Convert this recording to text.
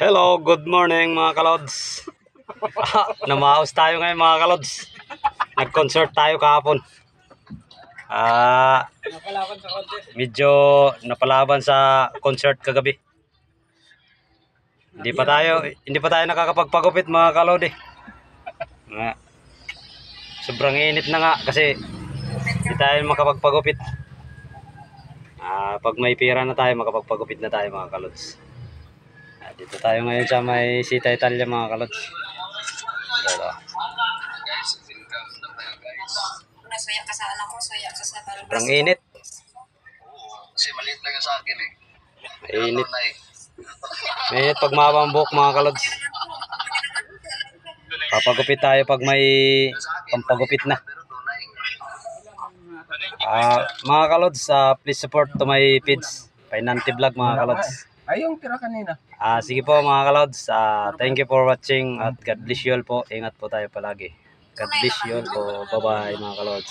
Hello, good morning mga kalods. Namaos tayo ngayon mga kalods. Nag-concert tayo kahapon. Medyo napalaban sa concert kagabi. Hindi pa tayo nakakapagpagupit mga kalod eh. Sobrang init na nga kasi hindi tayo makapagpagupit. Pag may pira na tayo, makapagpagupit na tayo mga kalods. Dito tayo ngayon sa may Sita Italia mga kalods. Sobrang init. Kasi maliit lang yung sa akin eh. Mainit. Mainit pag mabambok mga kalods. Papagupit tayo pag may pampagupit na. Mga kalods, please support to my page, Painante Vlog mga kalods. Yung tira kanina. Sige po mga kalods, thank you for watching at God bless you all po. Ingat po tayo palagi. God bless you all po. Bye bye mga kalods.